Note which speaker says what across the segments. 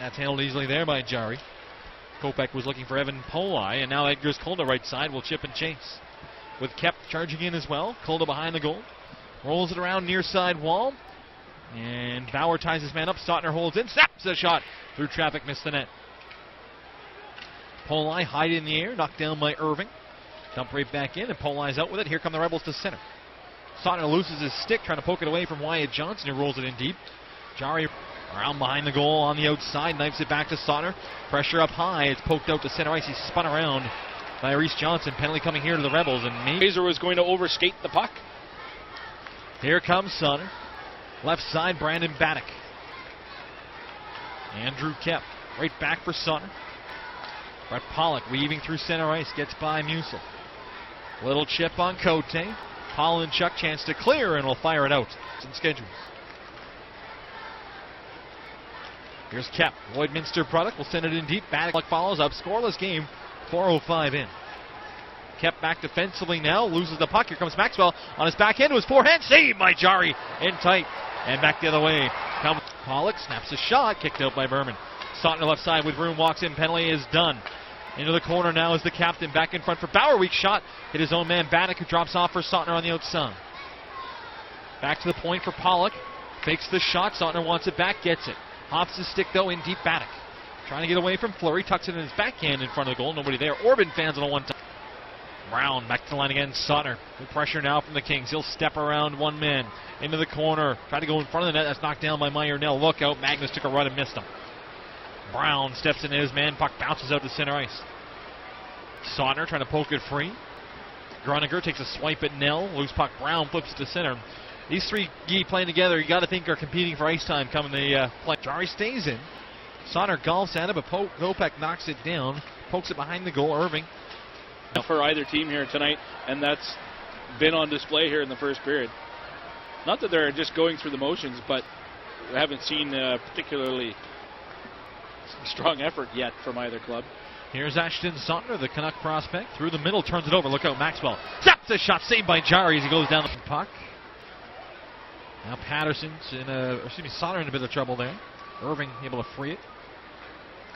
Speaker 1: That's handled easily there by Jarry. Kopech was looking for Evan Poli, and now Edgar's Kolda right side will chip and chase. With Kep charging in as well. Kolda behind the goal. Rolls it around near side wall. And Bauer ties his man up. Stotner holds in. Snaps a shot through traffic. Missed the net. Poli high in the air. Knocked down by Irving. Dump right back in. And Poli's out with it. Here come the Rebels to center. Stotner loses his stick. Trying to poke it away from Wyatt Johnson, who rolls it in deep. Jarry around behind the goal on the outside. Knifes it back to Stotner. Pressure up high. It's poked out to center ice. He's spun around by Reese Johnson. Penalty coming here to the Rebels. And maybe
Speaker 2: Fraser was going to overskate the puck.
Speaker 1: Here comes Stotner. Left side, Brandon Baddock. Andrew Kep right back for Stotner. Brett Pollock weaving through center ice. Gets by Musil. Little chip on Cote. Pollinchuk chance to clear and will fire it out. Some schedules. Here's Kep. Lloydminster product will send it in deep. Baddock follows up. Scoreless game. 4:05 in. Kep back defensively now. Loses the puck. Here comes Maxwell on his backhand to his forehand. Saved by Jarry. In tight. And back the other way. Comes Pollock. Snaps a shot. Kicked out by Berman. Stotner left side with room. Walks in. Penalty is done. Into the corner now is the captain. Back in front for Bauer. Weak shot. Hit his own man Baddock, who drops off for Stotner on the outside. Back to the point for Pollock. Fakes the shot. Stotner wants it back. Gets it. Hops his stick though in deep. Baddock trying to get away from Fleury. Tucks it in his backhand in front of the goal. Nobody there. Orban fans on a one-time. Brown back to the line again. Stotner. Good pressure now from the Kings. He'll step around one man. Into the corner. Try to go in front of the net. That's knocked down by Meyer Nell. Look out. Magnus took a run and missed him. Brown steps into his man. Puck bounces out to center ice. Stotner trying to poke it free. Groniger takes a swipe at Nell. Loose puck. Brown flips it to center. These three playing together, you got to think are competing for ice time coming the play. Jarry stays in. Stotner golfs at it, but Kopech knocks it down. Pokes it behind the goal. Irving.
Speaker 2: For either team here tonight, and that's been on display here in the first period. Not that they're just going through the motions, but we haven't seen particularly strong effort yet from either club.
Speaker 1: Here's Ashton Stotner, the Canuck prospect. Through the middle, turns it over. Look out, Maxwell. Zaps a shot, saved by Jarry as he goes down the puck. Now Patterson's Stotner in a bit of trouble there. Irving able to free it.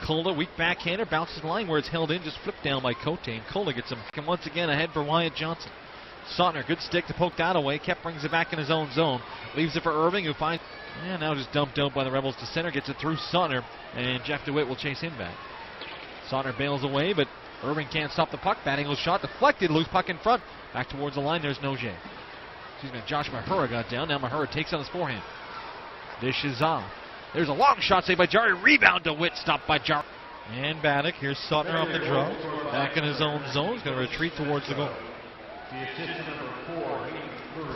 Speaker 1: Kolda, weak backhander, bounces the line where it's held in, just flipped down by Cote, and Kolda gets him once again ahead for Wyatt Johnson. Stotner, good stick to poke that away. Kep brings it back in his own zone. Leaves it for Irving, who finds, and now just dumped out by the Rebels to center. Gets it through Stotner, and Jeff DeWitt will chase him back. Stotner bails away, but Irving can't stop the puck. Bad angle shot, deflected, loose puck in front. Back towards the line, there's Noje. Josh Mahura got down. Now Mahura takes on his forehand. Dishes off. There's a long shot saved by Jarry. Rebound to Witt, stopped by Jarry. And Baddock. Here's Stotner off the draw. Back in his own zone. He's going to retreat towards the goal.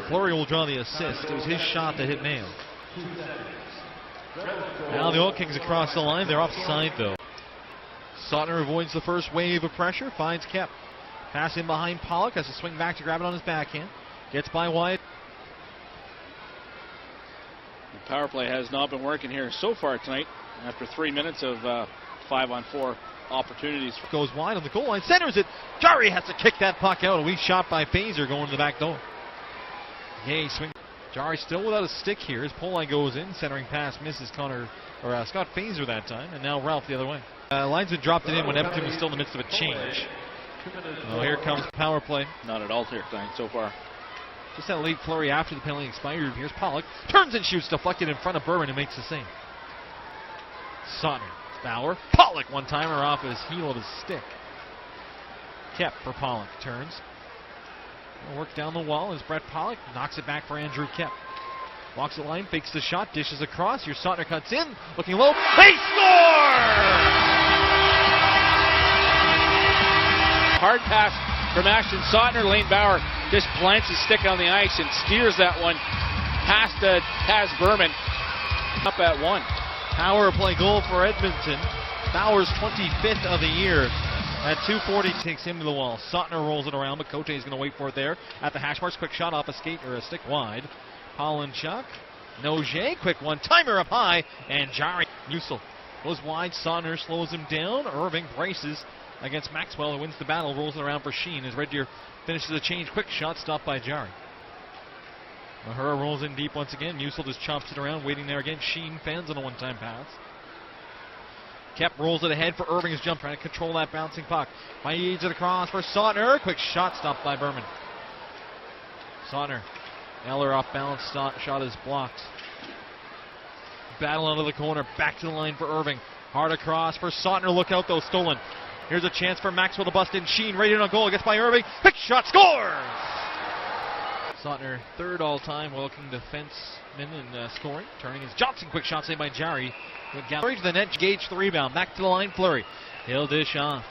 Speaker 1: Fleury will draw the assist. It was his shot that hit nail. Now the Oil Kings across the line. They're offside though. Stotner avoids the first wave of pressure. Finds Kep. Pass in behind Pollock. Has to swing back to grab it on his backhand. Gets by Wyatt.
Speaker 2: The power play has not been working here so far tonight after 3 minutes of 5-on-4 opportunities.
Speaker 1: Goes wide on the goal line. Centers it. Jarry has to kick that puck out. A weak shot by Fraser going to the back door. Gay swing. Jarry still without a stick here. His pole line goes in. Centering pass misses Scott Fraser that time. And now Ralph the other way. Linesman dropped it in when Edmonton was still in the midst of a change. Oh, here comes power play.
Speaker 2: Not at all here tonight so far.
Speaker 1: Just that late flurry after the penalty expired. Here's Pollock. Turns and shoots, deflected in front of Berman, and makes the save. Stotner. Bauer. Pollock one-timer off his heel of his stick. Kep for Pollock. Turns. Work down the wall as Brett Pollock knocks it back for Andrew Kep. Walks the line, fakes the shot, dishes across. Here Stotner cuts in. Looking low. They score!
Speaker 2: Hard pass from Ashton Stotner. Lane Bauer just plants his stick on the ice and steers that one past Taz Berman. Up at one.
Speaker 1: Power play goal for Edmonton. Bauer's 25th of the year. At 2:40, takes him to the wall. Stotner rolls it around, but Cote is going to wait for it there at the hash marks. Quick shot off a skate or a stick wide. Pollinchuk. Noje, quick one-timer up high, and Jarry. Musil goes wide. Stotner slows him down. Irving braces against Maxwell, who wins the battle, rolls it around for Sheen as Red Deer finishes the change. Quick shot stopped by Jarry. Mahura rolls in deep once again. Musil just chomps it around, waiting there again. Sheen fans on a one-time pass. Kep rolls it ahead for Irving's jump, trying to control that bouncing puck. Feeds it across for Sautner. Quick shot stopped by Berman. Sautner. Eller off balance, shot is blocked. Battle under the corner, back to the line for Irving. Hard across for Sautner. Look out though, stolen. Here's a chance for Maxwell to bust in. Sheen right in on goal. Gets by Irving. Quick shot, scores! Sautner, third all-time Wilking defenseman in scoring. Turning his Johnson. Quick shot saved by Jarry. Flurry to the net. Gage the rebound. Back to the line. Flurry. He'll dish off.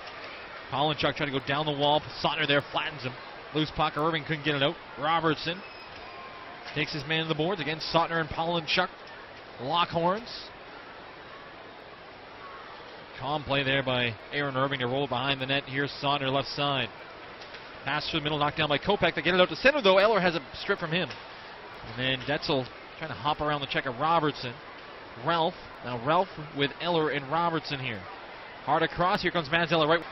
Speaker 1: Pollinchuk trying to go down the wall. Sautner there flattens him. Loose puck. Irving couldn't get it out. Robertson takes his man to the boards against Sautner and Pollinchuk. Lock horns. Calm play there by Aaron Irving to roll behind the net. Here's Sautner left side. Pass through the middle, knocked down by Kopech. They get it out to center though. Eller has a strip from him. And then Detzel trying to hop around the check of Robertson. Ralph. Now Ralph with Eller and Robertson here. Hard across. Here comes Mads Eller. Right.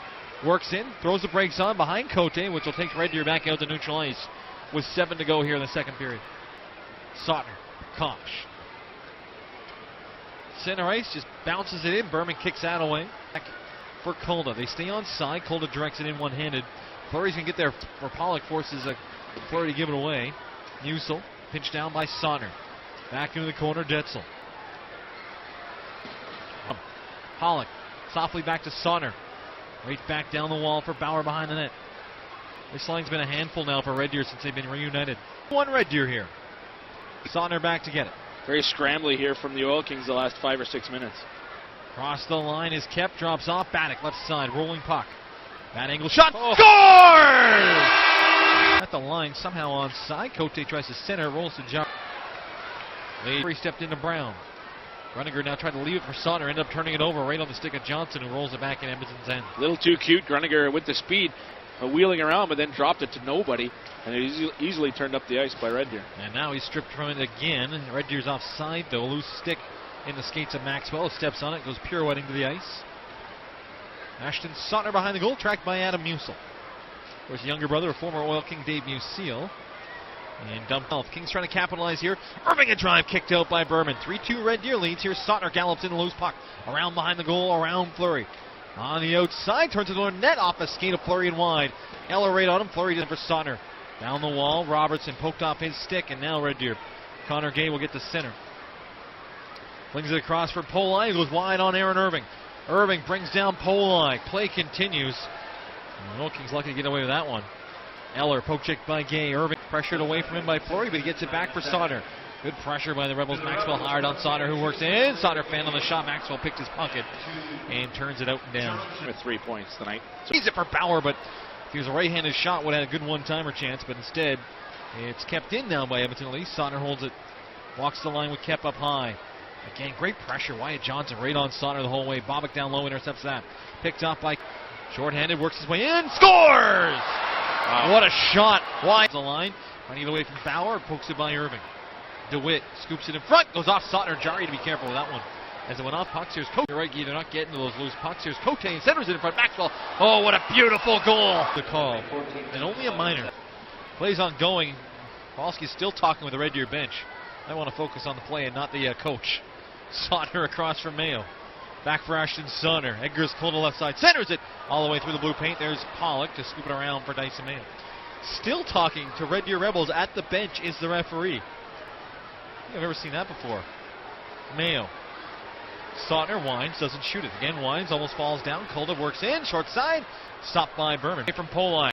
Speaker 1: Works in. Throws the brakes on behind Cote, which will take Red Deer back out to neutral ice with 7 to go here in the second period. Sautner. Koch. Center ice just bounces it in. Berman kicks that away. Back for Kolda. They stay on side. Kolda directs it in one-handed. Flurry's going to get there for Pollock. Forces a Flurry to give it away. Musil pinched down by Sautner. Back into the corner. Detzel. Pollock softly back to Sautner. Right back down the wall for Bauer behind the net. This line's been a handful now for Red Deer since they've been reunited. One Red Deer here. Sautner back to get it.
Speaker 2: Very scrambly here from the Oil Kings the last 5 or 6 minutes.
Speaker 1: Across the line is Kep, drops off. Baddock left side, rolling puck. Bad angle shot, scores! At the line, somehow onside. Cote tries to center, rolls to John. He stepped into Brown. Gruniger now tried to leave it for Sautner, ended up turning it over right on the stick of Johnson, who rolls it back in Edmonton's end.
Speaker 2: A little too cute, Gruniger with the speed, wheeling around, but then dropped it to nobody, and it easily turned up the ice by Red Deer.
Speaker 1: And now he's stripped from it again. Red Deer's offside, though. Loose stick in the skates of Maxwell. Steps on it, goes pirouetting to the ice. Ashton Sautner behind the goal, tracked by Adam Musil. Of course, younger brother of former Oil King Dave Musil. And dumped off. Kings trying to capitalize here. Irving a drive kicked out by Berman. 3-2 Red Deer leads here. Sautner gallops in a loose puck. Around behind the goal, around Flurry. On the outside, turns it to a net off the skate of Flurry and wide. Eller right on him. Flurry did for Sautner. Down the wall, Robertson poked off his stick, and now Red Deer. Connor Gay will get to center. Flings it across for Polai. It goes wide on Aaron Irving. Irving brings down Polai. Play continues. And the Oil Kings lucky to get away with that one. Eller poke checked by Gay. Irving pressured away from him by Flurry, but he gets it back for Sautner. Good pressure by the Rebels. Maxwell hard on Sautner, who works in. Sautner fanned on the shot. Maxwell picked his pocket and turns it out and down.
Speaker 2: With 3 points tonight.
Speaker 1: Needs it for Bauer, but if he was a right-handed shot, would have had a good one-timer chance, but instead it's kept in now by Edmonton at least. Sautner holds it. Walks the line with Kep up high. Again, great pressure. Wyatt Johnson right on Sautner the whole way. Bobick down low, intercepts that. Picked up by short-handed, works his way in. Scores! Wow. What a shot. Wyatt the line. Running it away from Bauer. Pokes it by Irving. DeWitt scoops it in front. Goes off Sautner. Jarry to be careful with that one. As it went off pucks, here's Cote. Right, they're not getting to those loose pucks. Here's Cote and centers it in front. Maxwell. Oh, what a beautiful goal. The call. And only a minor. Plays ongoing. Kowalski's still talking with the Red Deer bench. I want to focus on the play and not the coach. Sautner across from Mayo. Back for Ashton Sautner. Edgar's pulled to the left side. Centers it all the way through the blue paint. There's Pollock to scoop it around for Dyson Mayo. Still talking to Red Deer Rebels at the bench is the referee. I think I've never seen that before. Mayo. Sautner winds, doesn't shoot it. Again, winds, almost falls down. Kolda works in, short side. Stopped by Berman. From Polai.